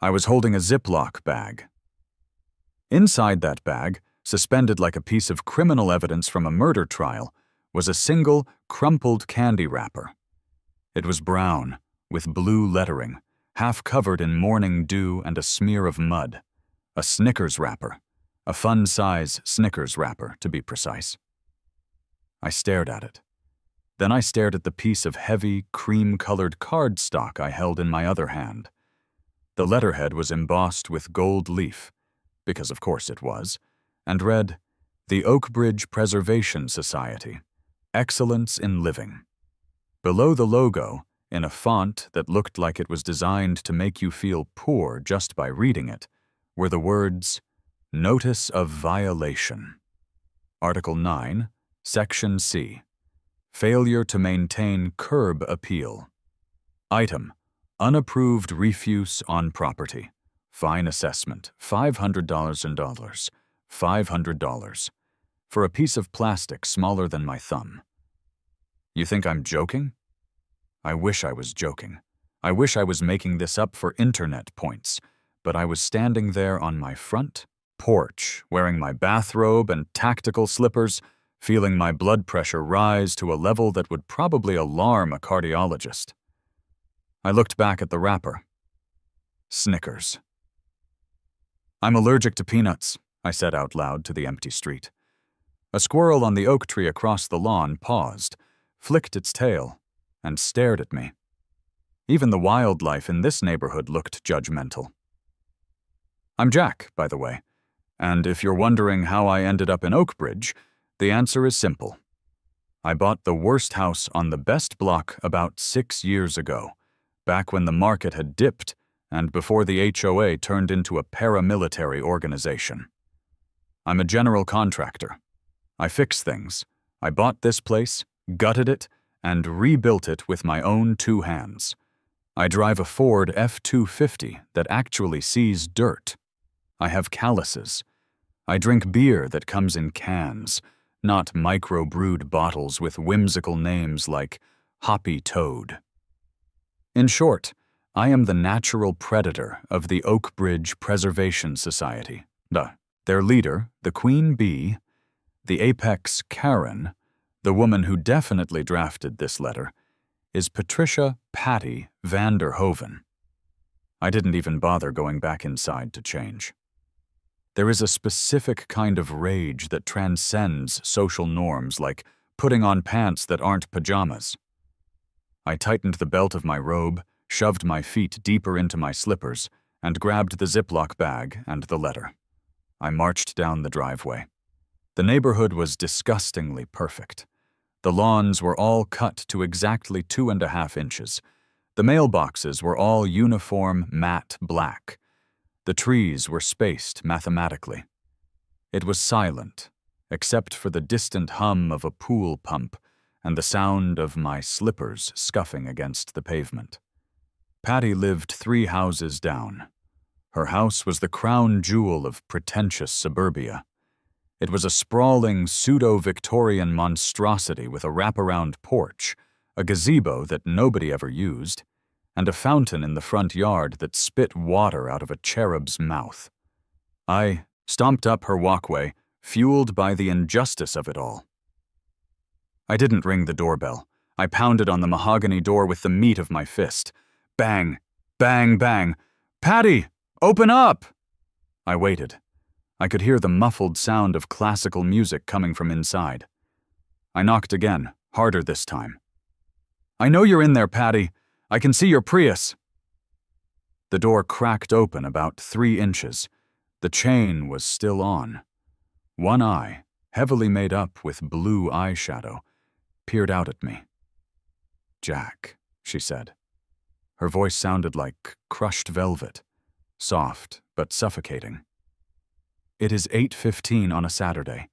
I was holding a Ziploc bag. Inside that bag, suspended like a piece of criminal evidence from a murder trial, was a single, crumpled candy wrapper. It was brown, with blue lettering, half covered in morning dew and a smear of mud. A Snickers wrapper. A fun-size Snickers wrapper, to be precise. I stared at it. Then I stared at the piece of heavy, cream-colored cardstock I held in my other hand. The letterhead was embossed with gold leaf, because of course it was, and read, "The Oakbridge Preservation Society. Excellence in Living." Below the logo, in a font that looked like it was designed to make you feel poor just by reading it, were the words, "Notice of Violation." Article 9, Section C. Failure to maintain curb appeal. Item: unapproved refuse on property. Fine assessment, $500 in dollars. $500. For a piece of plastic smaller than my thumb. You think I'm joking? I wish I was joking. I wish I was making this up for internet points, but I was standing there on my front porch, wearing my bathrobe and tactical slippers, feeling my blood pressure rise to a level that would probably alarm a cardiologist. I looked back at the wrapper. Snickers. "I'm allergic to peanuts," I said out loud to the empty street. A squirrel on the oak tree across the lawn paused, flicked its tail, and stared at me. Even the wildlife in this neighborhood looked judgmental. I'm Jack, by the way, and if you're wondering how I ended up in Oakbridge, the answer is simple. I bought the worst house on the best block about 6 years ago, back when the market had dipped and before the HOA turned into a paramilitary organization. I'm a general contractor. I fix things. I bought this place, gutted it, and rebuilt it with my own 2 hands. I drive a Ford F-250 that actually sees dirt. I have calluses. I drink beer that comes in cans, not micro-brewed bottles with whimsical names like Hoppy Toad. In short, I am the natural predator of the Oakbridge Preservation Society. Their leader, the Queen Bee, the apex Karen, the woman who definitely drafted this letter, is Patricia Patty Vanderhoven. I didn't even bother going back inside to change. There is a specific kind of rage that transcends social norms, like putting on pants that aren't pajamas. I tightened the belt of my robe, shoved my feet deeper into my slippers, and grabbed the Ziploc bag and the letter. I marched down the driveway. The neighborhood was disgustingly perfect. The lawns were all cut to exactly 2.5 inches. The mailboxes were all uniform matte black. The trees were spaced mathematically. It was silent, except for the distant hum of a pool pump and the sound of my slippers scuffing against the pavement. Patty lived 3 houses down. Her house was the crown jewel of pretentious suburbia. It was a sprawling, pseudo-Victorian monstrosity with a wraparound porch, a gazebo that nobody ever used, and a fountain in the front yard that spit water out of a cherub's mouth. I stomped up her walkway, fueled by the injustice of it all. I didn't ring the doorbell. I pounded on the mahogany door with the meat of my fist. Bang! Bang! Bang! "Patty! Open up!" I waited. I could hear the muffled sound of classical music coming from inside. I knocked again, harder this time. "I know you're in there, Patty. I can see your Prius." The door cracked open about 3 inches. The chain was still on. One eye, heavily made up with blue eyeshadow, peered out at me. "Jack," she said. Her voice sounded like crushed velvet, soft but suffocating. "It is 8:15 on a Saturday.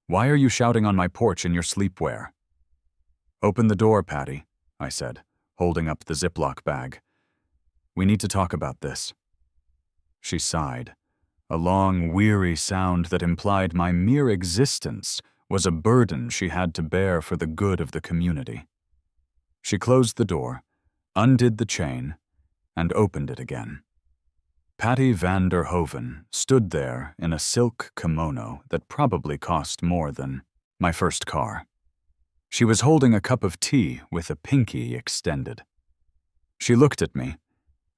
Why are you shouting on my porch in your sleepwear?" "Open the door, Patty," I said, holding up the Ziploc bag. "We need to talk about this." She sighed, a long, weary sound that implied my mere existence was a burden she had to bear for the good of the community. She closed the door, undid the chain, and opened it again. Patty van der Hoven stood there in a silk kimono that probably cost more than my first car. She was holding a cup of tea with a pinky extended. She looked at me,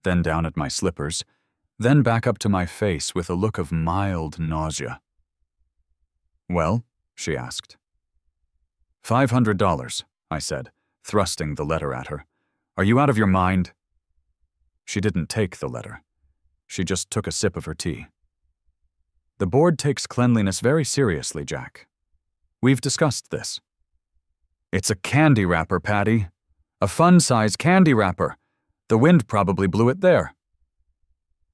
then down at my slippers, then back up to my face with a look of mild nausea. "Well?" she asked. $500, I said, thrusting the letter at her. "Are you out of your mind?" She didn't take the letter. She just took a sip of her tea. "The board takes cleanliness very seriously, Jack. We've discussed this." "It's a candy wrapper, Patty. A fun-size candy wrapper. The wind probably blew it there."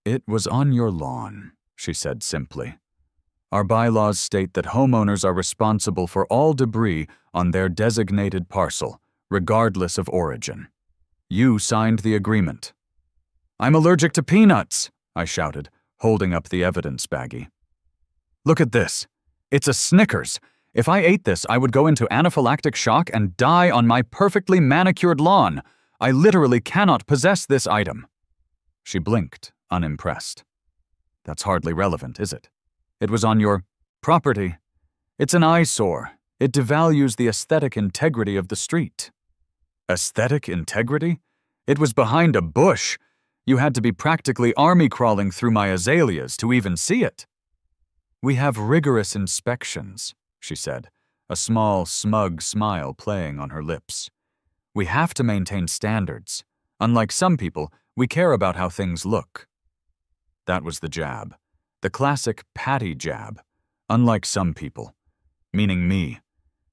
"It was on your lawn," she said simply. "Our bylaws state that homeowners are responsible for all debris on their designated parcel, regardless of origin. You signed the agreement." "I'm allergic to peanuts," I shouted, holding up the evidence baggie. "Look at this. It's a Snickers. If I ate this, I would go into anaphylactic shock and die on my perfectly manicured lawn. I literally cannot possess this item." She blinked, unimpressed. "That's hardly relevant, is it? It was on your property. It's an eyesore. It devalues the aesthetic integrity of the street." "Aesthetic integrity? It was behind a bush. You had to be practically army crawling through my azaleas to even see it." "We have rigorous inspections," she said, a small, smug smile playing on her lips. "We have to maintain standards. Unlike some people, we care about how things look." That was the jab. The classic Patty jab. Unlike some people. Meaning me.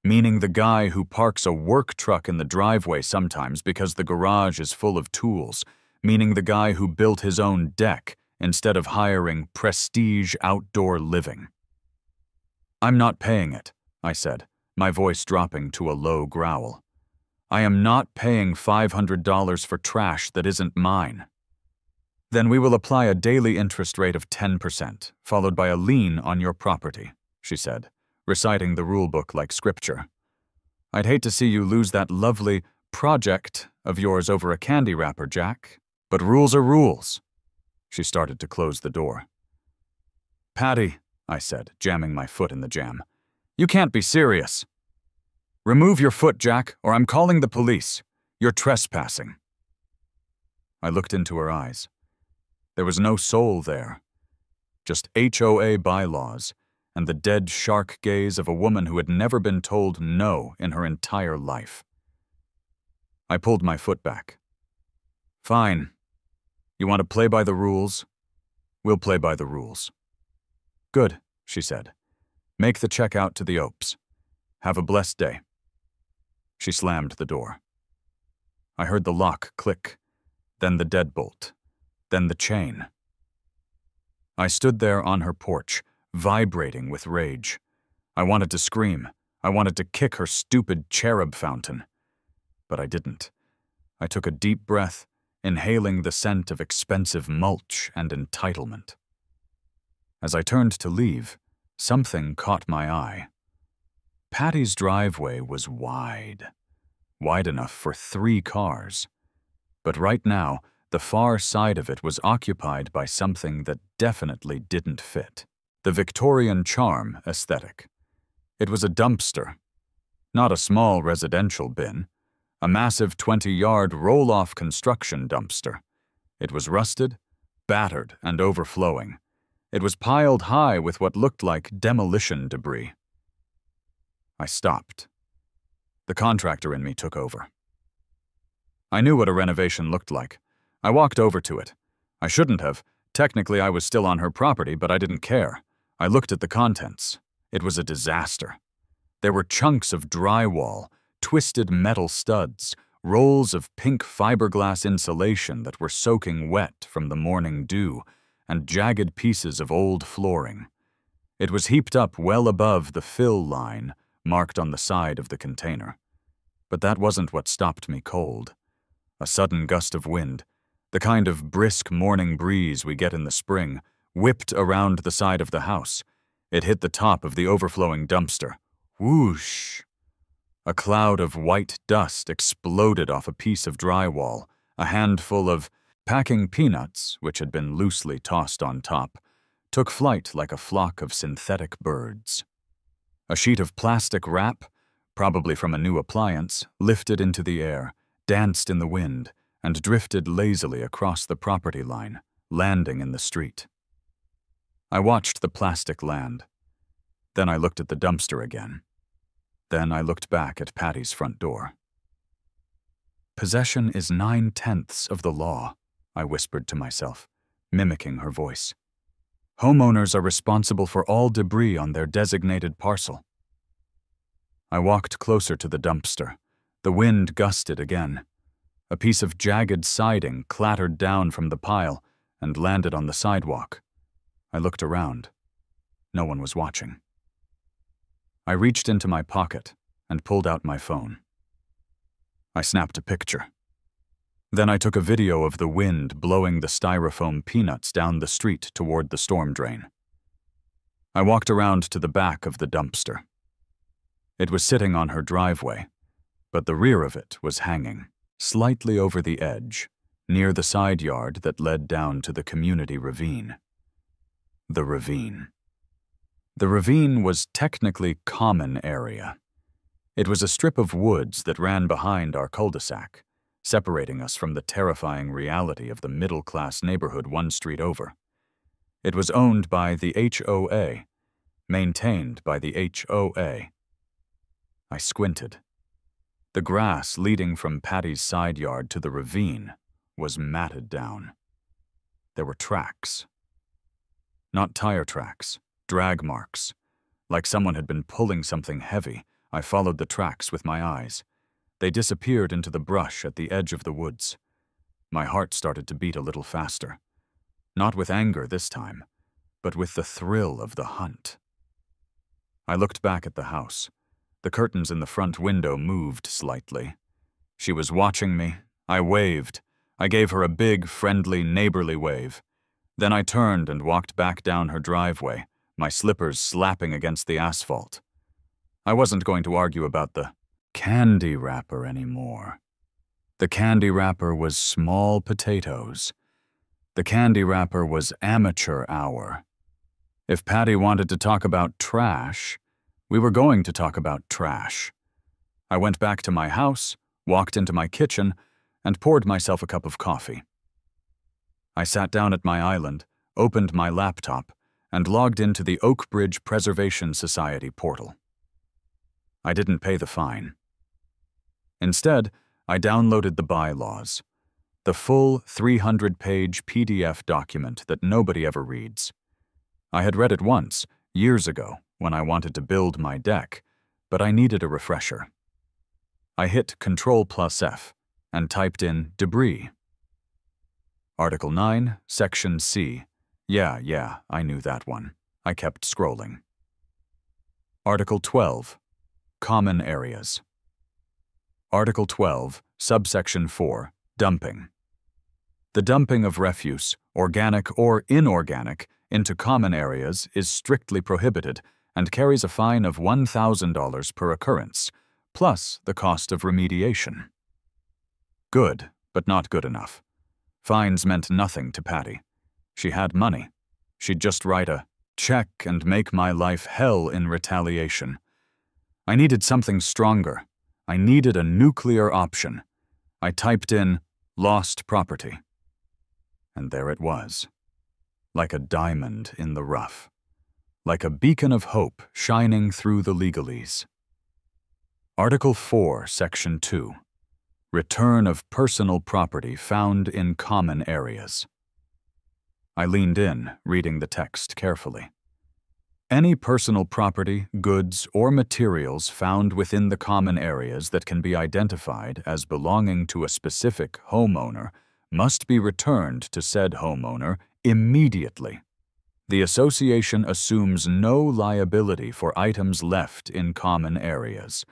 Meaning the guy who parks a work truck in the driveway sometimes because the garage is full of tools. Meaning the guy who built his own deck instead of hiring prestige outdoor living. "I'm not paying it," I said, my voice dropping to a low growl. "I am not paying $500 for trash that isn't mine." "Then we will apply a daily interest rate of 10%, followed by a lien on your property," she said, reciting the rulebook like scripture. "I'd hate to see you lose that lovely project of yours over a candy wrapper, Jack. But rules are rules." She started to close the door. "Patty," I said, jamming my foot in the jam, "you can't be serious." "Remove your foot, Jack, or I'm calling the police. You're trespassing." I looked into her eyes. There was no soul there. Just HOA bylaws and the dead shark gaze of a woman who had never been told no in her entire life. I pulled my foot back. "Fine. You want to play by the rules? We'll play by the rules." "Good," she said. "Make the check out to the Opes. Have a blessed day." She slammed the door. I heard the lock click, then the deadbolt, then the chain. I stood there on her porch, vibrating with rage. I wanted to scream. I wanted to kick her stupid cherub fountain. But I didn't. I took a deep breath, inhaling the scent of expensive mulch and entitlement. As I turned to leave, something caught my eye. Patty's driveway was wide enough for 3 cars. But right now, the far side of it was occupied by something that definitely didn't fit. The Victorian charm aesthetic. It was a dumpster. Not a small residential bin. A massive 20-yard roll-off construction dumpster. It was rusted, battered, and overflowing. It was piled high with what looked like demolition debris. I stopped. The contractor in me took over. I knew what a renovation looked like. I walked over to it. I shouldn't have. Technically, I was still on her property, but I didn't care. I looked at the contents. It was a disaster. There were chunks of drywall, twisted metal studs, rolls of pink fiberglass insulation that were soaking wet from the morning dew, and jagged pieces of old flooring. It was heaped up well above the fill line marked on the side of the container. But that wasn't what stopped me cold. A sudden gust of wind, the kind of brisk morning breeze we get in the spring, whipped around the side of the house. It hit the top of the overflowing dumpster. Whoosh! A cloud of white dust exploded off a piece of drywall, a handful of Packing peanuts, which had been loosely tossed on top, took flight like a flock of synthetic birds. A sheet of plastic wrap, probably from a new appliance, lifted into the air, danced in the wind, and drifted lazily across the property line, landing in the street. I watched the plastic land. Then I looked at the dumpster again. Then I looked back at Patty's front door. "Possession is 9/10 of the law," I whispered to myself, mimicking her voice. "Homeowners are responsible for all debris on their designated parcel." I walked closer to the dumpster. The wind gusted again. A piece of jagged siding clattered down from the pile and landed on the sidewalk. I looked around. No one was watching. I reached into my pocket and pulled out my phone. I snapped a picture. Then I took a video of the wind blowing the styrofoam peanuts down the street toward the storm drain. I walked around to the back of the dumpster. It was sitting on her driveway, but the rear of it was hanging, slightly over the edge, near the side yard that led down to the community ravine. The ravine. The ravine was technically common area. It was a strip of woods that ran behind our cul-de-sac, separating us from the terrifying reality of the middle-class neighborhood one street over. It was owned by the HOA, maintained by the HOA. I squinted. The grass leading from Patty's side yard to the ravine was matted down. There were tracks. Not tire tracks, drag marks. Like someone had been pulling something heavy, I followed the tracks with my eyes. They disappeared into the brush at the edge of the woods. My heart started to beat a little faster. Not with anger this time, but with the thrill of the hunt. I looked back at the house. The curtains in the front window moved slightly. She was watching me. I waved. I gave her a big, friendly, neighborly wave. Then I turned and walked back down her driveway, my slippers slapping against the asphalt. I wasn't going to argue about the candy wrapper anymore. The candy wrapper was small potatoes. The candy wrapper was amateur hour. If Patty wanted to talk about trash, we were going to talk about trash. I went back to my house, walked into my kitchen, and poured myself a cup of coffee. I sat down at my island, opened my laptop, and logged into the Oak Bridge Preservation Society portal. I didn't pay the fine. Instead, I downloaded the bylaws, the full 300-page PDF document that nobody ever reads. I had read it once, years ago, when I wanted to build my deck, but I needed a refresher. I hit Ctrl+F and typed in debris. Article 9, Section C. Yeah, I knew that one. I kept scrolling. Article 12, Common Areas. Article 12, Subsection 4, Dumping. The dumping of refuse, organic or inorganic, into common areas is strictly prohibited and carries a fine of $1,000 per occurrence, plus the cost of remediation. Good, but not good enough. Fines meant nothing to Patty. She had money. She'd just write a check and make my life hell in retaliation. I needed something stronger. I needed a nuclear option. I typed in lost property. And there it was. Like a diamond in the rough. Like a beacon of hope shining through the legalese. Article 4, Section 2. Return of personal property found in common areas. I leaned in, reading the text carefully. Any personal property, goods, or materials found within the common areas that can be identified as belonging to a specific homeowner must be returned to said homeowner immediately. The association assumes no liability for items left in common areas.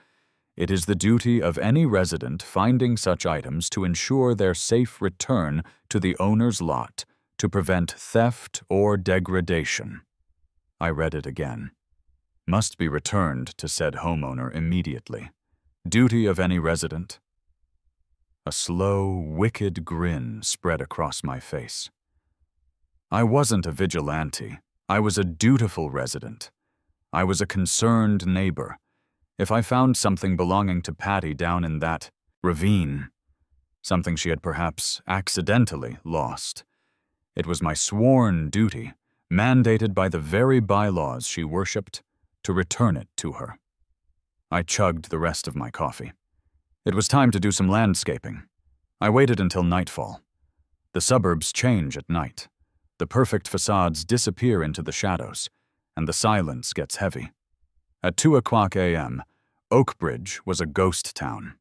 It is the duty of any resident finding such items to ensure their safe return to the owner's lot to prevent theft or degradation. I read it again. Must be returned to said homeowner immediately. Duty of any resident. A slow, wicked grin spread across my face. I wasn't a vigilante. I was a dutiful resident. I was a concerned neighbor. If I found something belonging to Patty down in that ravine, something she had perhaps accidentally lost, it was my sworn duty, mandated by the very bylaws she worshipped, to return it to her. I chugged the rest of my coffee. It was time to do some landscaping. I waited until nightfall. The suburbs change at night. The perfect facades disappear into the shadows, and the silence gets heavy. At 2:00 a.m., Oakbridge was a ghost town.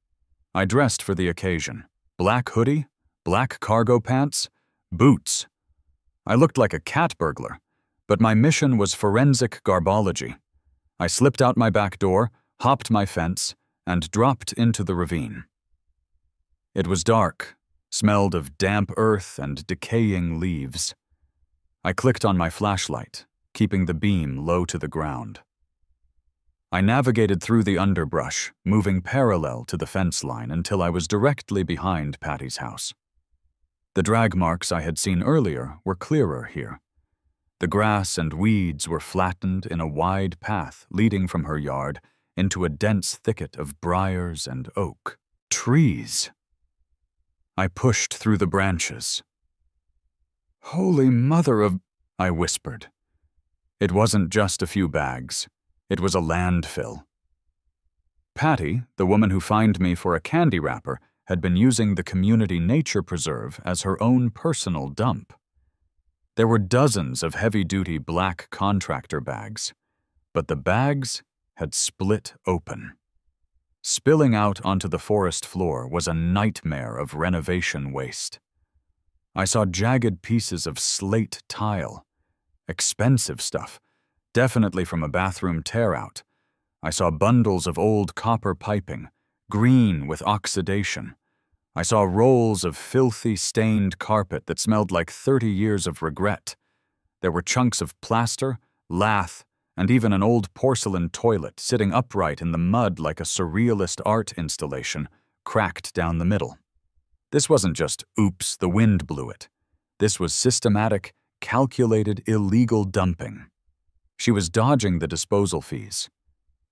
I dressed for the occasion. Black hoodie, black cargo pants, boots. I looked like a cat burglar, but my mission was forensic garbology. I slipped out my back door, hopped my fence, and dropped into the ravine. It was dark, smelled of damp earth and decaying leaves. I clicked on my flashlight, keeping the beam low to the ground. I navigated through the underbrush, moving parallel to the fence line until I was directly behind Patty's house. The drag marks I had seen earlier were clearer here. The grass and weeds were flattened in a wide path leading from her yard into a dense thicket of briars and oak. Trees! I pushed through the branches. "Holy Mother of—" I whispered. It wasn't just a few bags. It was a landfill. Patty, the woman who fined me for a candy wrapper, had been using the community nature preserve as her own personal dump. There were dozens of heavy-duty black contractor bags, but the bags had split open. Spilling out onto the forest floor was a nightmare of renovation waste. I saw jagged pieces of slate tile, expensive stuff, definitely from a bathroom tear-out. I saw bundles of old copper piping, green with oxidation. I saw rolls of filthy, stained carpet that smelled like 30 years of regret. There were chunks of plaster, lath, and even an old porcelain toilet sitting upright in the mud like a surrealist art installation, cracked down the middle. This wasn't just, oops, the wind blew it. This was systematic, calculated, illegal dumping. She was dodging the disposal fees.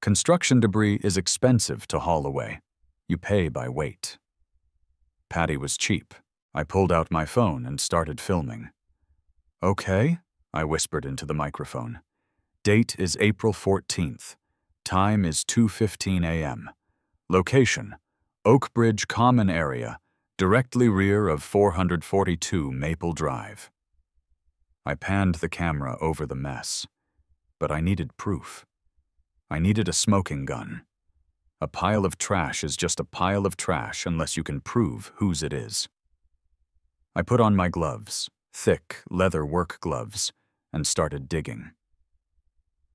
Construction debris is expensive to haul away. You pay by weight. Patty was cheap. I pulled out my phone and started filming. "Okay," I whispered into the microphone. "Date is April 14th. Time is 2:15 a.m. Location, Oakbridge Common Area, directly rear of 442 Maple Drive." I panned the camera over the mess, but I needed proof. I needed a smoking gun. A pile of trash is just a pile of trash unless you can prove whose it is. I put on my gloves, thick leather work gloves, and started digging.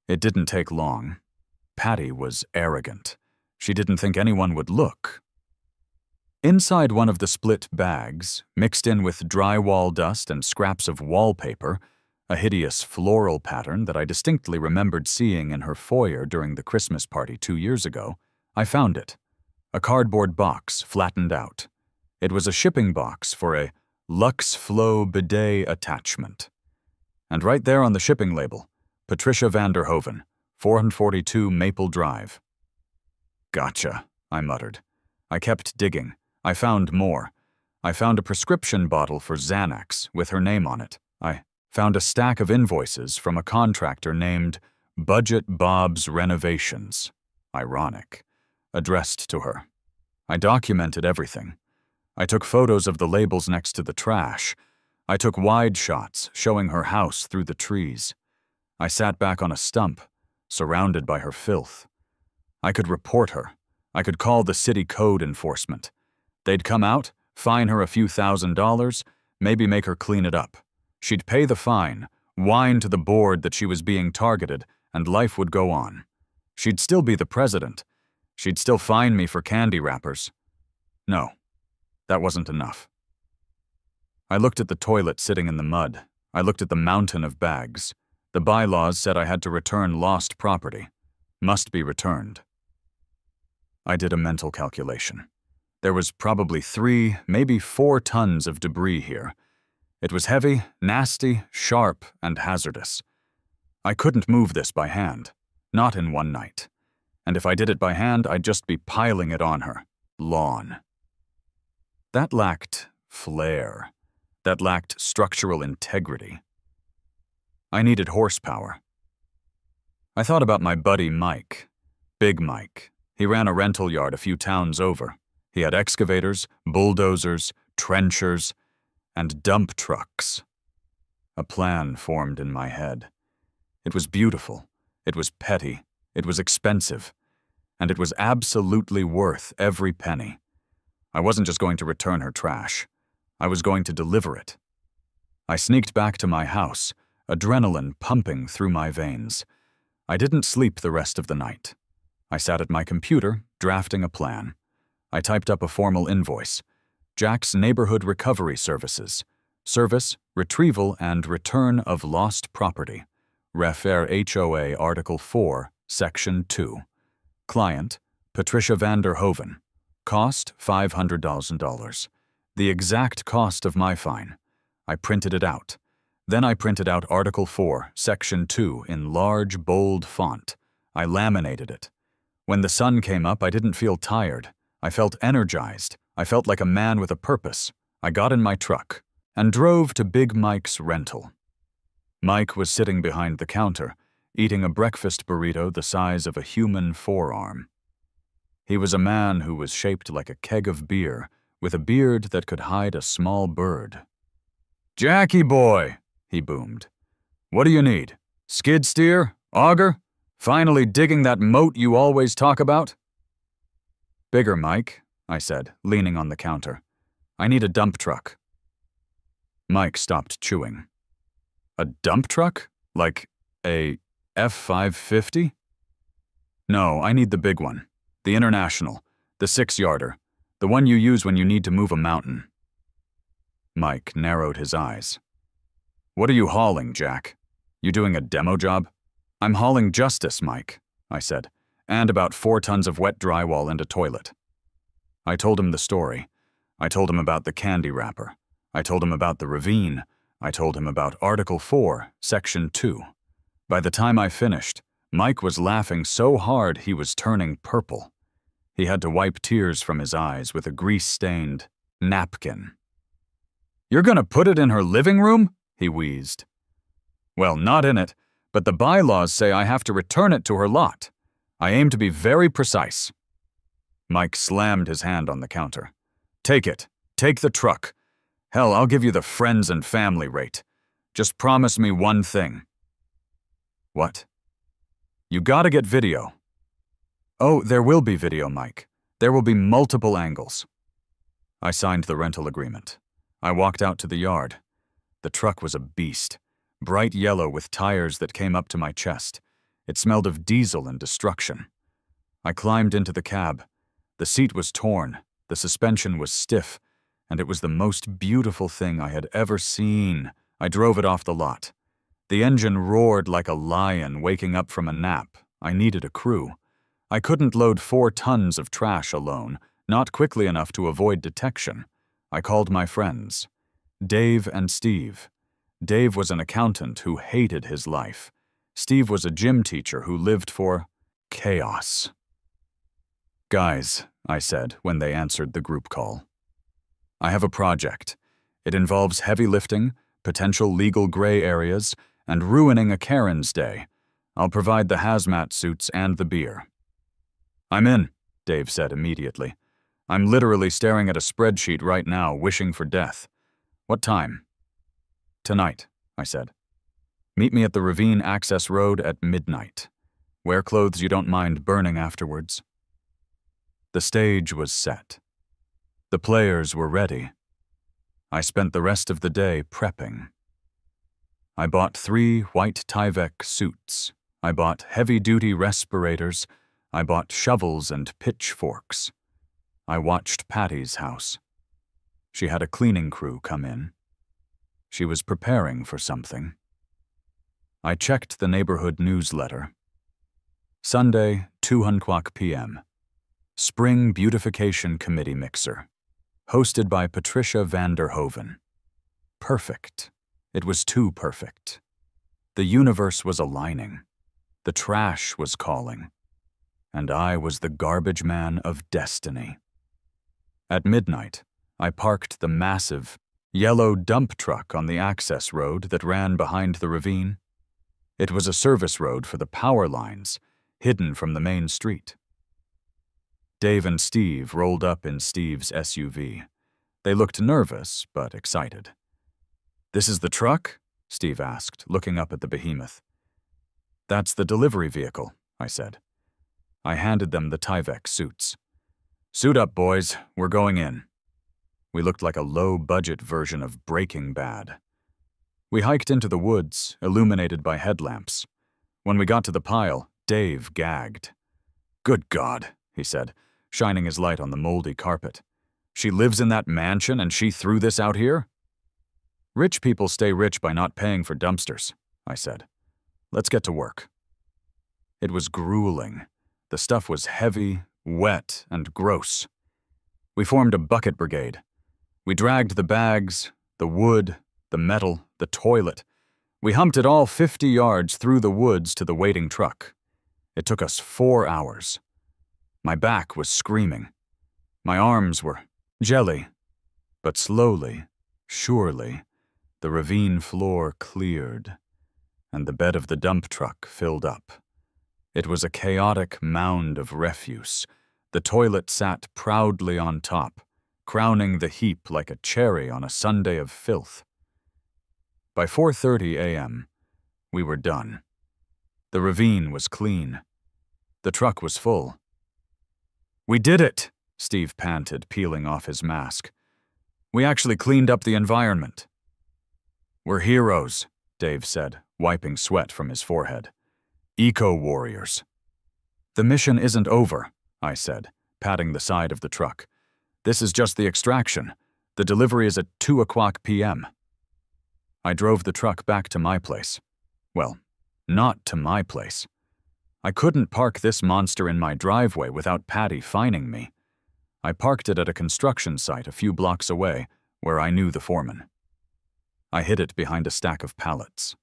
It didn't take long. Patty was arrogant. She didn't think anyone would look. Inside one of the split bags, mixed in with drywall dust and scraps of wallpaper, a hideous floral pattern that I distinctly remembered seeing in her foyer during the Christmas party 2 years ago, I found it. A cardboard box flattened out. It was a shipping box for a Lux Flow bidet attachment. And right there on the shipping label, Patricia Vanderhoven, 442 Maple Drive. "Gotcha," I muttered. I kept digging. I found more. I found a prescription bottle for Xanax with her name on it. I found a stack of invoices from a contractor named Budget Bob's Renovations. Ironic. Addressed to her. I documented everything. I took photos of the labels next to the trash. I took wide shots showing her house through the trees. I sat back on a stump, surrounded by her filth. I could report her. I could call the city code enforcement. They'd come out, fine her a few $1,000s, maybe make her clean it up. She'd pay the fine, whine to the board that she was being targeted, and life would go on. She'd still be the president. She'd still fine me for candy wrappers. No, that wasn't enough. I looked at the toilet sitting in the mud. I looked at the mountain of bags. The bylaws said I had to return lost property. Must be returned. I did a mental calculation. There was probably 3, maybe 4 tons of debris here. It was heavy, nasty, sharp, and hazardous. I couldn't move this by hand, not in one night. And if I did it by hand, I'd just be piling it on her. Lawn. That lacked flair. That lacked structural integrity. I needed horsepower. I thought about my buddy Mike. Big Mike. He ran a rental yard a few towns over. He had excavators, bulldozers, trenchers, and dump trucks. A plan formed in my head. It was beautiful. It was petty. It was expensive. And it was absolutely worth every penny. I wasn't just going to return her trash. I was going to deliver it. I sneaked back to my house, adrenaline pumping through my veins. I didn't sleep the rest of the night. I sat at my computer, drafting a plan. I typed up a formal invoice. Jack's Neighborhood Recovery Services. Service, retrieval, and return of lost property. Refer HOA Article 4, Section 2. Client, Patricia Vanderhoven. Cost, $500,000. The exact cost of my fine. I printed it out. Then I printed out Article 4, Section 2 in large, bold font. I laminated it. When the sun came up, I didn't feel tired. I felt energized. I felt like a man with a purpose. I got in my truck and drove to Big Mike's rental. Mike was sitting behind the counter, eating a breakfast burrito the size of a human forearm. He was a man who was shaped like a keg of beer, with a beard that could hide a small bird. "Jackie boy," he boomed. "What do you need? Skid steer? Auger? Finally digging that moat you always talk about?" "Bigger, Mike," I said, leaning on the counter. "I need a dump truck." Mike stopped chewing. "A dump truck? Like a F-550? "No, I need the big one. The International. The 6-yarder. The one you use when you need to move a mountain." Mike narrowed his eyes. "What are you hauling, Jack? You doing a demo job?" "I'm hauling justice, Mike," I said, "and about 4 tons of wet drywall and a toilet." I told him the story. I told him about the candy wrapper. I told him about the ravine. I told him about Article 4, Section 2. By the time I finished, Mike was laughing so hard he was turning purple. He had to wipe tears from his eyes with a grease-stained napkin. "You're gonna put it in her living room?" he wheezed. "Well, not in it, but the bylaws say I have to return it to her lot. I aim to be very precise." Mike slammed his hand on the counter. "Take it. Take the truck. Hell, I'll give you the friends and family rate. Just promise me one thing." "What?" "You gotta get video." "Oh, there will be video, Mike. There will be multiple angles." I signed the rental agreement. I walked out to the yard. The truck was a beast, bright yellow with tires that came up to my chest. It smelled of diesel and destruction. I climbed into the cab. The seat was torn, the suspension was stiff, and it was the most beautiful thing I had ever seen. I drove it off the lot. The engine roared like a lion waking up from a nap. I needed a crew. I couldn't load 4 tons of trash alone, not quickly enough to avoid detection. I called my friends. Dave and Steve. Dave was an accountant who hated his life. Steve was a gym teacher who lived for chaos. "Guys," I said when they answered the group call. "I have a project. It involves heavy lifting, potential legal gray areas, and ruining a Karen's day. I'll provide the hazmat suits and the beer." "I'm in," Dave said immediately. "I'm literally staring at a spreadsheet right now, wishing for death. What time?" "Tonight," I said. "Meet me at the Ravine Access Road at midnight. Wear clothes you don't mind burning afterwards." The stage was set. The players were ready. I spent the rest of the day prepping. I bought 3 white Tyvek suits. I bought heavy-duty respirators. I bought shovels and pitchforks. I watched Patty's house. She had a cleaning crew come in. She was preparing for something. I checked the neighborhood newsletter. Sunday, 2:00 p.m. Spring Beautification Committee Mixer, hosted by Patricia van der Hoven. Perfect. It was too perfect. The universe was aligning. The trash was calling. And I was the garbage man of destiny. At midnight, I parked the massive, yellow dump truck on the access road that ran behind the ravine. It was a service road for the power lines, hidden from the main street. Dave and Steve rolled up in Steve's SUV. They looked nervous, but excited. "This is the truck?" Steve asked, looking up at the behemoth. "That's the delivery vehicle," I said. I handed them the Tyvek suits. "Suit up, boys. We're going in." We looked like a low-budget version of Breaking Bad. We hiked into the woods, illuminated by headlamps. When we got to the pile, Dave gagged. "Good God," he said, shining his light on the moldy carpet. "She lives in that mansion and she threw this out here?" "Rich people stay rich by not paying for dumpsters," I said. "Let's get to work." It was grueling. The stuff was heavy, wet, and gross. We formed a bucket brigade. We dragged the bags, the wood, the metal, the toilet. We humped it all 50 yards through the woods to the waiting truck. It took us 4 hours. My back was screaming. My arms were jelly. But slowly, surely, the ravine floor cleared, and the bed of the dump truck filled up. It was a chaotic mound of refuse. The toilet sat proudly on top, crowning the heap like a cherry on a sundae of filth. By 4:30 a.m., we were done. The ravine was clean. The truck was full. "We did it," Steve panted, peeling off his mask. "We actually cleaned up the environment." "We're heroes," Dave said, wiping sweat from his forehead. "Eco-warriors." "The mission isn't over," I said, patting the side of the truck. "This is just the extraction. The delivery is at 2:00 p.m. I drove the truck back to my place. Well, not to my place. I couldn't park this monster in my driveway without Patty fining me. I parked it at a construction site a few blocks away, where I knew the foreman. I hid it behind a stack of pallets.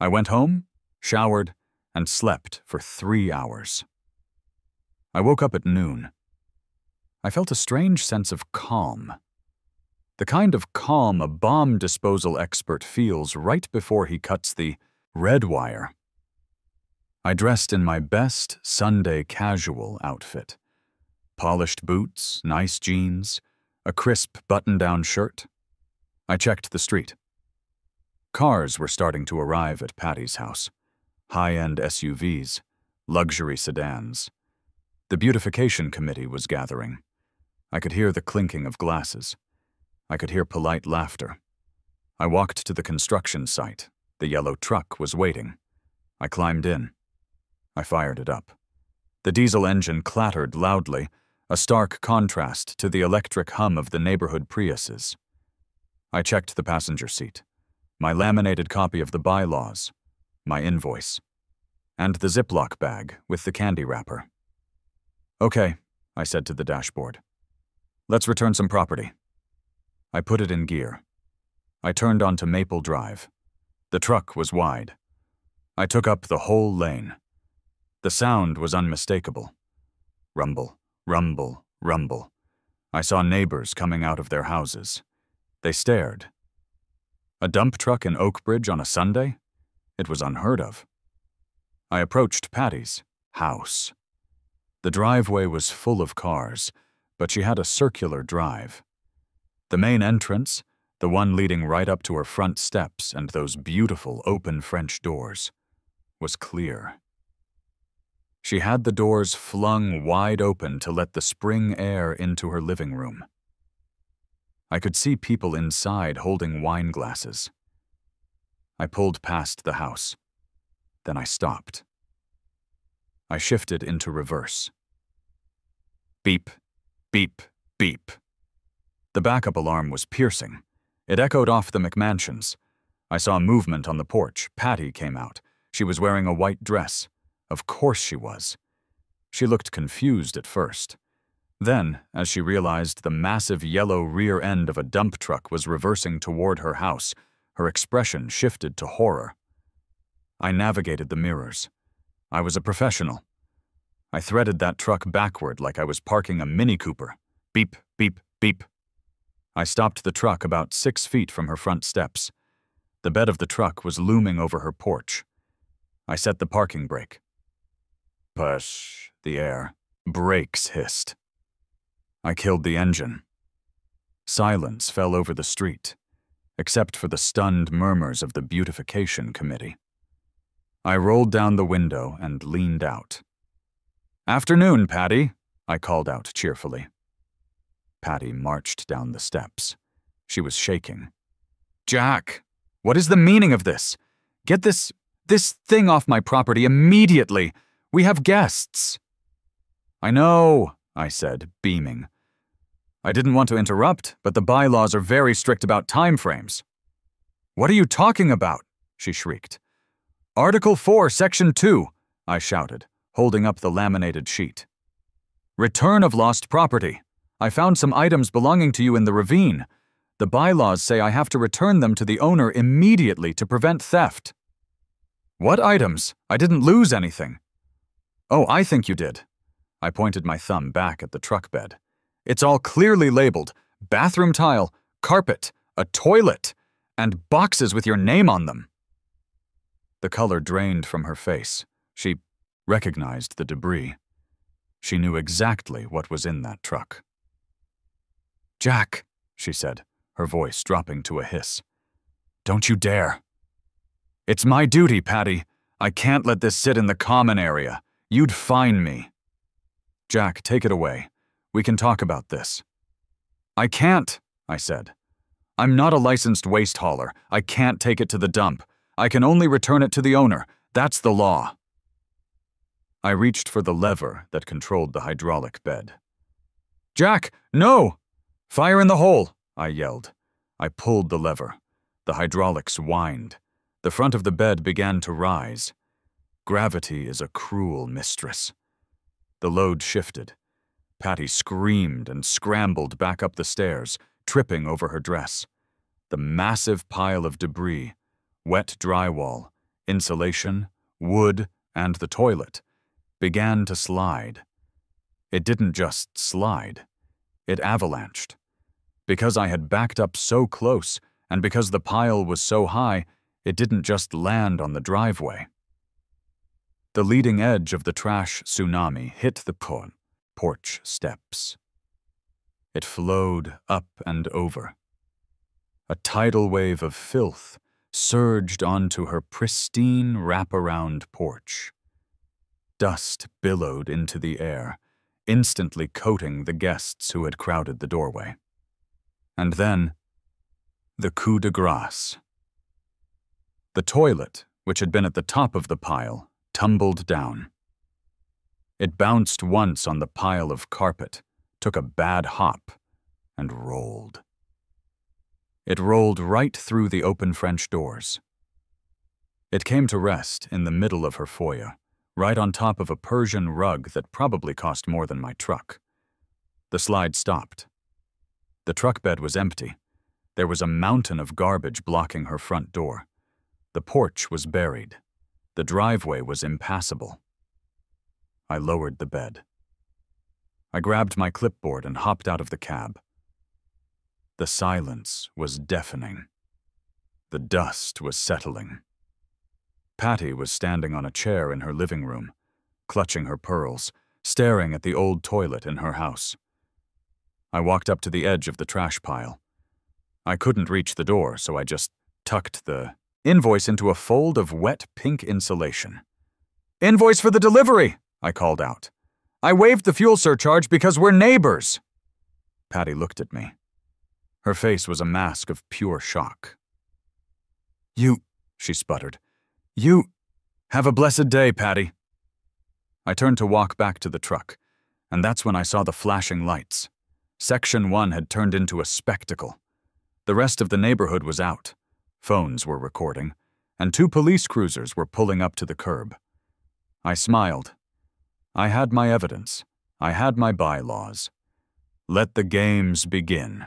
I went home, showered, and slept for 3 hours. I woke up at noon. I felt a strange sense of calm. The kind of calm a bomb disposal expert feels right before he cuts the red wire. I dressed in my best Sunday casual outfit. Polished boots, nice jeans, a crisp button-down shirt. I checked the street. Cars were starting to arrive at Patty's house. High-end SUVs, luxury sedans. The beautification committee was gathering. I could hear the clinking of glasses. I could hear polite laughter. I walked to the construction site. The yellow truck was waiting. I climbed in. I fired it up. The diesel engine clattered loudly, a stark contrast to the electric hum of the neighborhood Priuses. I checked the passenger seat. My laminated copy of the bylaws, my invoice, and the Ziploc bag with the candy wrapper. "Okay," I said to the dashboard. "Let's return some property." I put it in gear. I turned onto Maple Drive. The truck was wide. I took up the whole lane. The sound was unmistakable. Rumble, rumble, rumble. I saw neighbors coming out of their houses. They stared. A dump truck in Oakbridge on a Sunday? It was unheard of. I approached Patty's house. The driveway was full of cars, but she had a circular drive. The main entrance, the one leading right up to her front steps and those beautiful open French doors, was clear. She had the doors flung wide open to let the spring air into her living room. I could see people inside holding wine glasses. I pulled past the house. Then I stopped. I shifted into reverse. Beep, beep, beep. The backup alarm was piercing. It echoed off the McMansions. I saw movement on the porch. Patty came out. She was wearing a white dress. Of course she was. She looked confused at first. Then, as she realized the massive yellow rear end of a dump truck was reversing toward her house, her expression shifted to horror. I navigated the mirrors. I was a professional. I threaded that truck backward like I was parking a Mini Cooper. Beep, beep, beep. I stopped the truck about 6 feet from her front steps. The bed of the truck was looming over her porch. I set the parking brake. Push the air. Brakes hissed. I killed the engine. Silence fell over the street, except for the stunned murmurs of the beautification committee. I rolled down the window and leaned out. "Afternoon, Patty," I called out cheerfully. Patty marched down the steps. She was shaking. "Jack, what is the meaning of this? Get this thing off my property immediately. We have guests." "I know," I said, beaming. I didn't want to interrupt, but the bylaws are very strict about time frames. "What are you talking about?" she shrieked. "Article 4, Section 2, I shouted, holding up the laminated sheet. "Return of lost property. I found some items belonging to you in the ravine. The bylaws say I have to return them to the owner immediately to prevent theft." "What items? I didn't lose anything." "Oh, I think you did." I pointed my thumb back at the truck bed. "It's all clearly labeled: bathroom tile, carpet, a toilet, and boxes with your name on them." The color drained from her face. She recognized the debris. She knew exactly what was in that truck. "Jack," she said, her voice dropping to a hiss. "Don't you dare." "It's my duty, Patty. I can't let this sit in the common area. You'd fine me." "Jack, take it away. We can talk about this." "I can't," I said. "I'm not a licensed waste hauler. I can't take it to the dump. I can only return it to the owner. That's the law." I reached for the lever that controlled the hydraulic bed. "Jack, no! Fire in the hole!" I yelled. I pulled the lever. The hydraulics whined. The front of the bed began to rise. Gravity is a cruel mistress. The load shifted. Patty screamed and scrambled back up the stairs, tripping over her dress. The massive pile of debris, wet drywall, insulation, wood, and the toilet, began to slide. It didn't just slide. It avalanched. Because I had backed up so close, and because the pile was so high, it didn't just land on the driveway. The leading edge of the trash tsunami hit the porch steps. It flowed up and over. A tidal wave of filth surged onto her pristine wraparound porch. Dust billowed into the air, instantly coating the guests who had crowded the doorway. And then, the coup de grace. The toilet, which had been at the top of the pile, tumbled down. It bounced once on the pile of carpet, took a bad hop, and rolled. It rolled right through the open French doors. It came to rest in the middle of her foyer, right on top of a Persian rug that probably cost more than my truck. The slide stopped. The truck bed was empty. There was a mountain of garbage blocking her front door. The porch was buried. The driveway was impassable. I lowered the bed. I grabbed my clipboard and hopped out of the cab. The silence was deafening. The dust was settling. Patty was standing on a chair in her living room, clutching her pearls, staring at the old toilet in her house. I walked up to the edge of the trash pile. I couldn't reach the door, so I just tucked the invoice into a fold of wet pink insulation. "Invoice for the delivery!" I called out. "I waived the fuel surcharge because we're neighbors." Patty looked at me. Her face was a mask of pure shock. "You," she sputtered. "You have a blessed day, Patty." I turned to walk back to the truck, and that's when I saw the flashing lights. Section 1 had turned into a spectacle. The rest of the neighborhood was out. Phones were recording, and 2 police cruisers were pulling up to the curb. I smiled. I had my evidence. I had my bylaws. Let the games begin.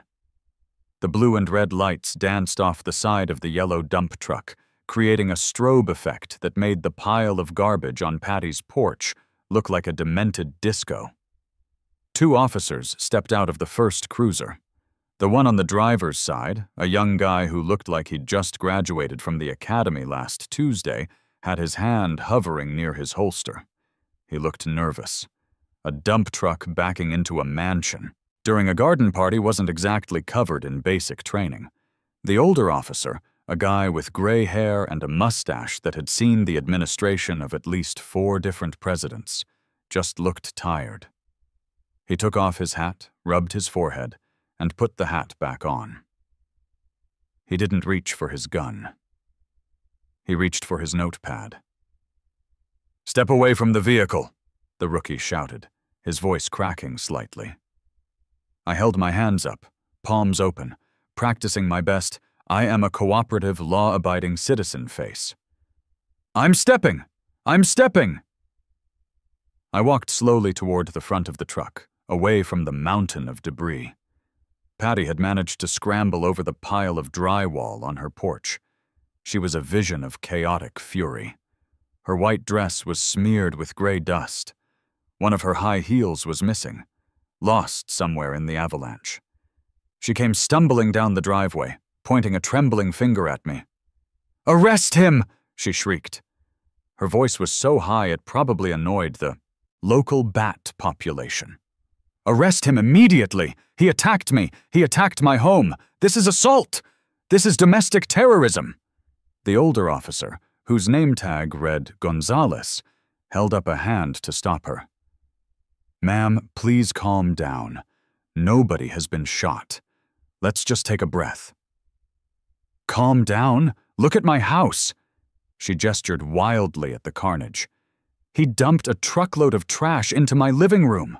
The blue and red lights danced off the side of the yellow dump truck, creating a strobe effect that made the pile of garbage on Patty's porch look like a demented disco. 2 officers stepped out of the first cruiser. The one on the driver's side, a young guy who looked like he'd just graduated from the academy last Tuesday, had his hand hovering near his holster. He looked nervous. A dump truck backing into a mansion during a garden party wasn't exactly covered in basic training. The older officer, a guy with gray hair and a mustache that had seen the administration of at least 4 different presidents, just looked tired. He took off his hat, rubbed his forehead, and put the hat back on. He didn't reach for his gun. He reached for his notepad. "Step away from the vehicle," the rookie shouted, his voice cracking slightly. I held my hands up, palms open, practicing my best "I am a cooperative, law-abiding citizen" face. "I'm stepping! I'm stepping!" I walked slowly toward the front of the truck, away from the mountain of debris. Patty had managed to scramble over the pile of drywall on her porch. She was a vision of chaotic fury. Her white dress was smeared with gray dust. One of her high heels was missing, lost somewhere in the avalanche. She came stumbling down the driveway, pointing a trembling finger at me. "Arrest him!" she shrieked. Her voice was so high it probably annoyed the local bat population. "Arrest him immediately! He attacked me! He attacked my home! This is assault! This is domestic terrorism!" The older officer, whose name tag read Gonzalez, held up a hand to stop her. "Ma'am, please calm down. Nobody has been shot. Let's just take a breath." "Calm down? Look at my house!" She gestured wildly at the carnage. "He dumped a truckload of trash into my living room."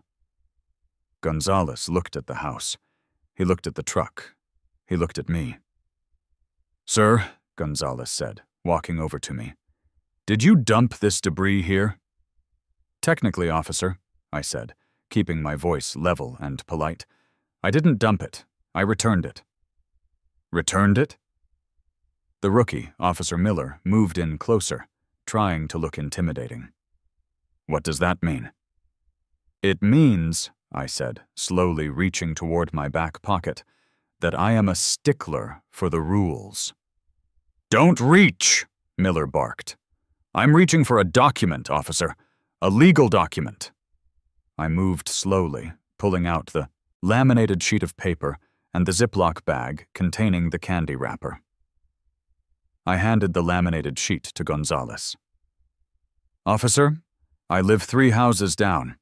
Gonzalez looked at the house. He looked at the truck. He looked at me. "Sir," Gonzalez said, walking over to me, "did you dump this debris here?" "Technically, officer," I said, keeping my voice level and polite. "I didn't dump it. I returned it." "Returned it?" The rookie, Officer Miller, moved in closer, trying to look intimidating. "What does that mean?" "It means," I said, slowly reaching toward my back pocket, "that I am a stickler for the rules." "Don't reach!" Miller barked. "I'm reaching for a document, officer. A legal document." I moved slowly, pulling out the laminated sheet of paper and the Ziploc bag containing the candy wrapper. I handed the laminated sheet to Gonzalez. "Officer, I live 3 houses down.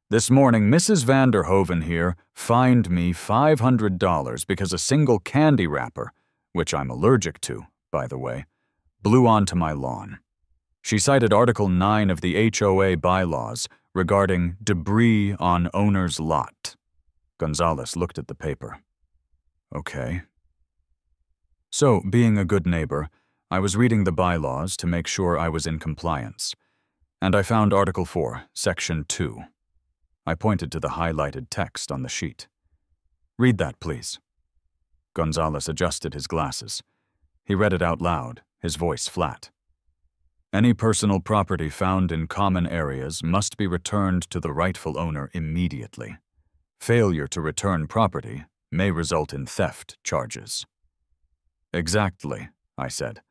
This morning, Mrs. Vanderhoven here fined me $500 because a single candy wrapper, which I'm allergic to, by the way, blew onto my lawn. She cited Article 9 of the HOA bylaws regarding debris on owner's lot." Gonzalez looked at the paper. "Okay." So, being a good neighbor, I was reading the bylaws to make sure I was in compliance, and I found Article 4, Section 2. I pointed to the highlighted text on the sheet. "Read that, please." Gonzalez adjusted his glasses. He read it out loud, his voice flat. "Any personal property found in common areas must be returned to the rightful owner immediately. Failure to return property may result in theft charges." "Exactly," I said.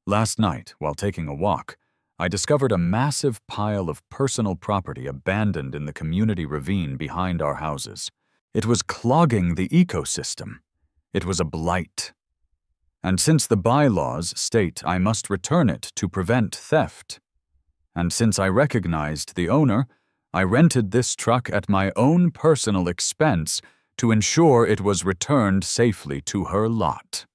"Last night, while taking a walk, I discovered a massive pile of personal property abandoned in the community ravine behind our houses. It was clogging the ecosystem. It was a blight. And since the bylaws state I must return it to prevent theft, and since I recognized the owner, I rented this truck at my own personal expense to ensure it was returned safely to her lot."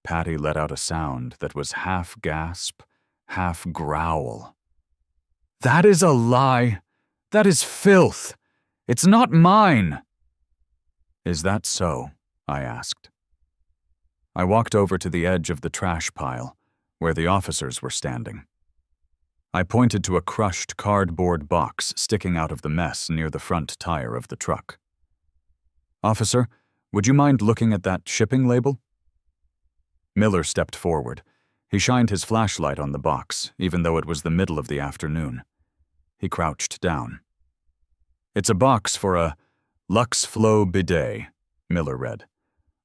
Patty let out a sound that was half gasp, half growl. "That is a lie. That is filth. It's not mine." "Is that so?" I asked. I walked over to the edge of the trash pile, where the officers were standing. I pointed to a crushed cardboard box sticking out of the mess near the front tire of the truck. "Officer, would you mind looking at that shipping label?" Miller stepped forward. He shined his flashlight on the box, even though it was the middle of the afternoon. He crouched down. "It's a box for a Lux Flow bidet," Miller read.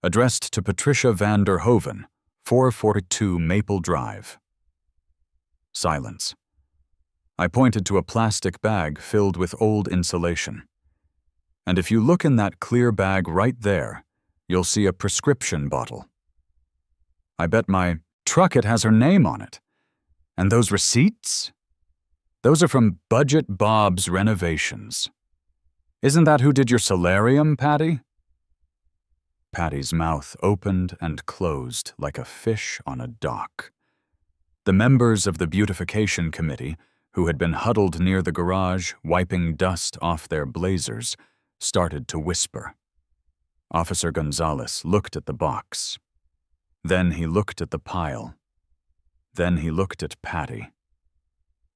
"Addressed to Patricia van der Hoven, 442 Maple Drive." Silence. I pointed to a plastic bag filled with old insulation. "And if you look in that clear bag right there, you'll see a prescription bottle." "I bet my truck it has her name on it. And those receipts? Those are from Budget Bob's Renovations. Isn't that who did your solarium, Patty?" Patty's mouth opened and closed like a fish on a dock. The members of the beautification committee, who had been huddled near the garage, wiping dust off their blazers, started to whisper. Officer Gonzalez looked at the box. Then he looked at the pile. Then he looked at Patty.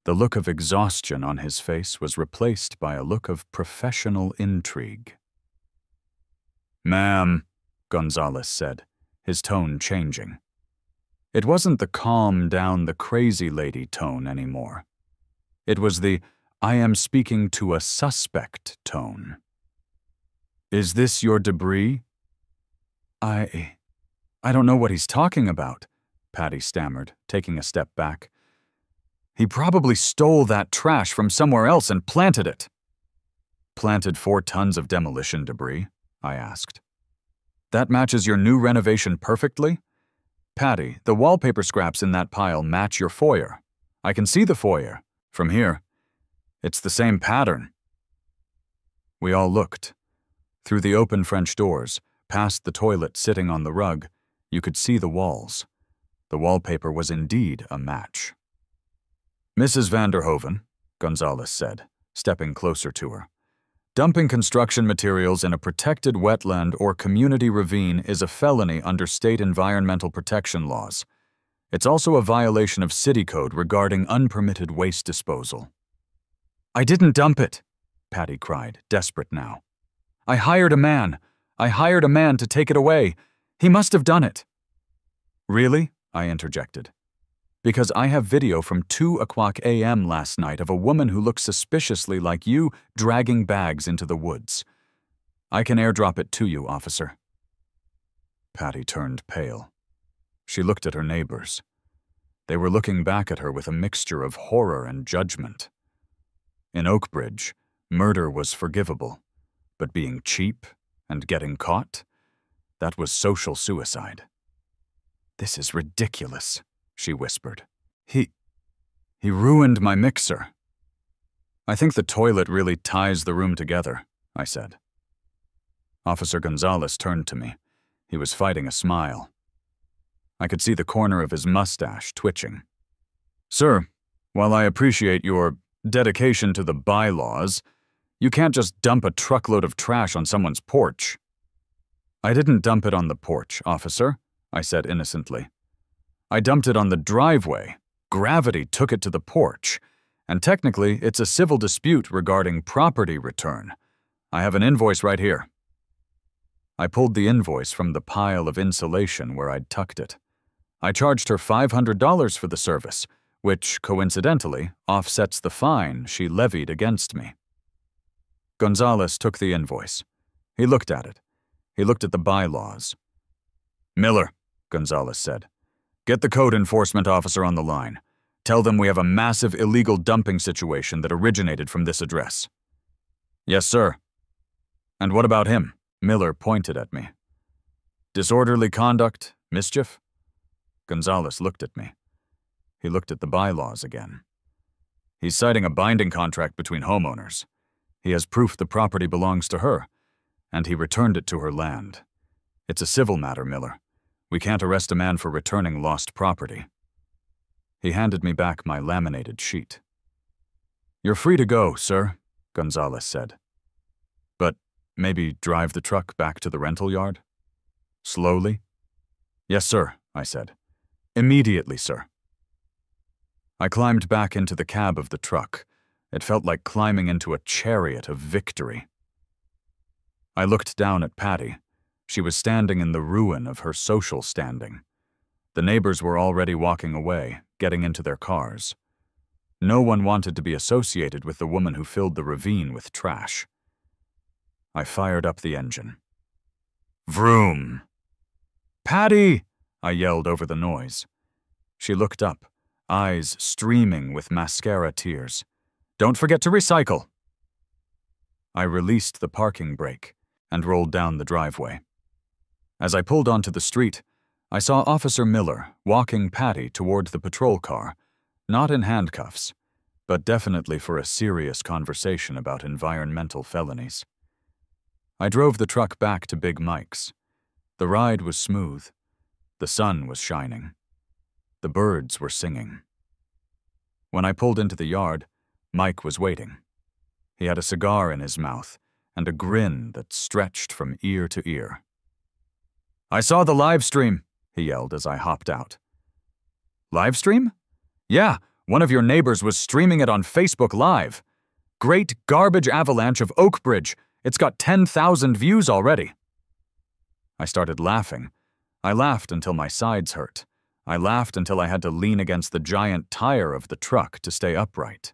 The look of exhaustion on his face was replaced by a look of professional intrigue. "Ma'am," Gonzalez said, his tone changing. It wasn't the calm down the crazy lady tone anymore. It was the "I am speaking to a suspect" tone. "Is this your debris?" I don't know what he's talking about," Patty stammered, taking a step back. "He probably stole that trash from somewhere else and planted it." "Planted 4 tons of demolition debris?" I asked. "That matches your new renovation perfectly? Patty, the wallpaper scraps in that pile match your foyer. I can see the foyer. From here. It's the same pattern." We all looked. Through the open French doors, past the toilet sitting on the rug, you could see the walls. The wallpaper was indeed a match. "Mrs. van der Hoven," Gonzalez said, stepping closer to her, "dumping construction materials in a protected wetland or community ravine is a felony under state environmental protection laws. It's also a violation of city code regarding unpermitted waste disposal." "I didn't dump it," Patty cried, desperate now. I hired a man to take it away. He must have done it." "Really?" I interjected. "Because I have video from 2:00 a.m. last night of a woman who looks suspiciously like you dragging bags into the woods. I can airdrop it to you, officer." Patty turned pale. She looked at her neighbors. They were looking back at her with a mixture of horror and judgment. In Oakbridge, murder was forgivable, but being cheap and getting caught, that was social suicide. "This is ridiculous," she whispered. He ruined my mixer." "I think the toilet really ties the room together," I said. Officer Gonzalez turned to me. He was fighting a smile. I could see the corner of his mustache twitching. "Sir, while I appreciate your dedication to the bylaws, you can't just dump a truckload of trash on someone's porch." "I didn't dump it on the porch, officer," I said innocently. "I dumped it on the driveway. Gravity took it to the porch. And technically, it's a civil dispute regarding property return. I have an invoice right here." I pulled the invoice from the pile of insulation where I'd tucked it. I charged her $500 for the service, which, coincidentally, offsets the fine she levied against me. Gonzalez took the invoice. He looked at it. He looked at the bylaws. "Miller," Gonzalez said, "get the code enforcement officer on the line. Tell them we have a massive illegal dumping situation that originated from this address." "Yes, sir." "And what about him?" Miller pointed at me. "Disorderly conduct? Mischief?" Gonzalez looked at me. He looked at the bylaws again. "He's citing a binding contract between homeowners. He has proof the property belongs to her, and he returned it to her land. It's a civil matter, Miller. We can't arrest a man for returning lost property." He handed me back my laminated sheet. "You're free to go, sir," Gonzalez said. "But maybe drive the truck back to the rental yard?" "Slowly?" "Yes, sir," I said. "Immediately, sir." I climbed back into the cab of the truck. It felt like climbing into a chariot of victory. I looked down at Patty. She was standing in the ruin of her social standing. The neighbors were already walking away, getting into their cars. No one wanted to be associated with the woman who filled the ravine with trash. I fired up the engine. Vroom! Patty! I yelled over the noise. She looked up, eyes streaming with mascara tears. Don't forget to recycle. I released the parking brake and rolled down the driveway. As I pulled onto the street, I saw Officer Miller walking Patty toward the patrol car, not in handcuffs, but definitely for a serious conversation about environmental felonies. I drove the truck back to Big Mike's. The ride was smooth. The sun was shining. The birds were singing. When I pulled into the yard, Mike was waiting. He had a cigar in his mouth and a grin that stretched from ear to ear. I saw the live stream, he yelled as I hopped out. Live stream? Yeah, one of your neighbors was streaming it on Facebook Live. Great garbage avalanche of Oakbridge. It's got 10,000 views already. I started laughing. I laughed until my sides hurt. I laughed until I had to lean against the giant tire of the truck to stay upright.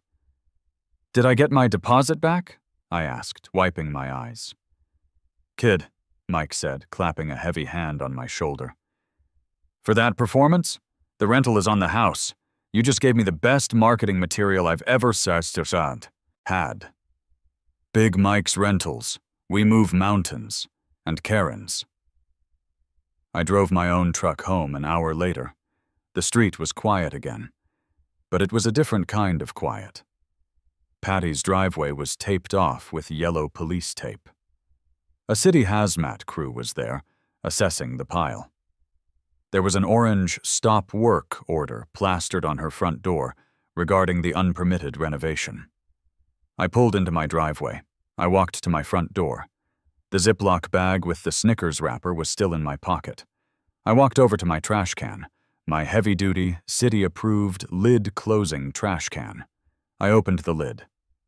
Did I get my deposit back? I asked, wiping my eyes. Kid, Mike said, clapping a heavy hand on my shoulder. For that performance, the rental is on the house. You just gave me the best marketing material I've ever had. Big Mike's Rentals. We move mountains. And Karen's. I drove my own truck home an hour later. The street was quiet again. But it was a different kind of quiet. Patty's driveway was taped off with yellow police tape. A city hazmat crew was there, assessing the pile. There was an orange stop work order plastered on her front door regarding the unpermitted renovation. I pulled into my driveway. I walked to my front door. The Ziploc bag with the Snickers wrapper was still in my pocket. I walked over to my trash can, my heavy-duty, city-approved, lid-closing trash can. I opened the lid.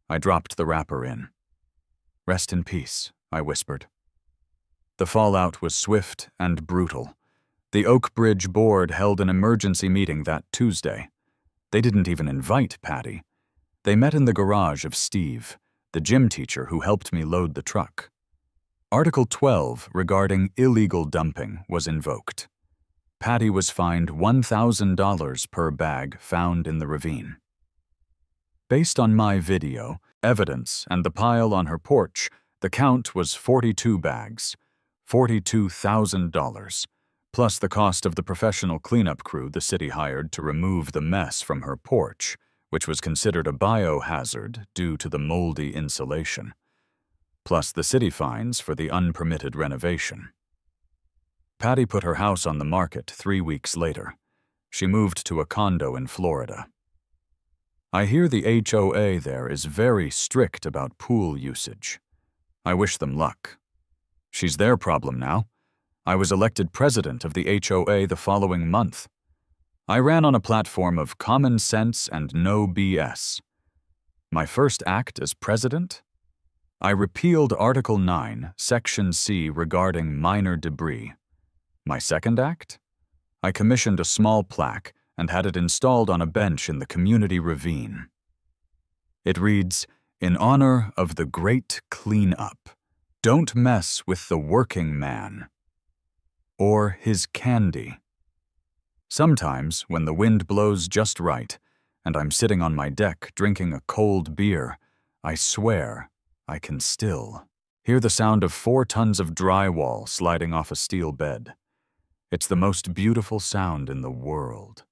I dropped the wrapper in. Rest in peace, I whispered. The fallout was swift and brutal. The Oakbridge board held an emergency meeting that Tuesday. They didn't even invite Patty. They met in the garage of Steve, the gym teacher who helped me load the truck. Article 12 regarding illegal dumping was invoked. Patty was fined $1,000 per bag found in the ravine. Based on my video, evidence, and the pile on her porch, the count was 42 bags, $42,000, plus the cost of the professional cleanup crew the city hired to remove the mess from her porch, which was considered a biohazard due to the moldy insulation, plus the city fines for the unpermitted renovation. Patty put her house on the market 3 weeks later. She moved to a condo in Florida. I hear the HOA there is very strict about pool usage. I wish them luck. She's their problem now. I was elected president of the HOA the following month. I ran on a platform of common sense and no BS. My first act as president? I repealed Article 9, Section C regarding minor debris. My second act? I commissioned a small plaque and had it installed on a bench in the community ravine. It reads, "In honor of the great cleanup, don't mess with the working man." Or his candy. Sometimes, when the wind blows just right, and I'm sitting on my deck drinking a cold beer, I swear I can still hear the sound of 4 tons of drywall sliding off a steel bed. It's the most beautiful sound in the world.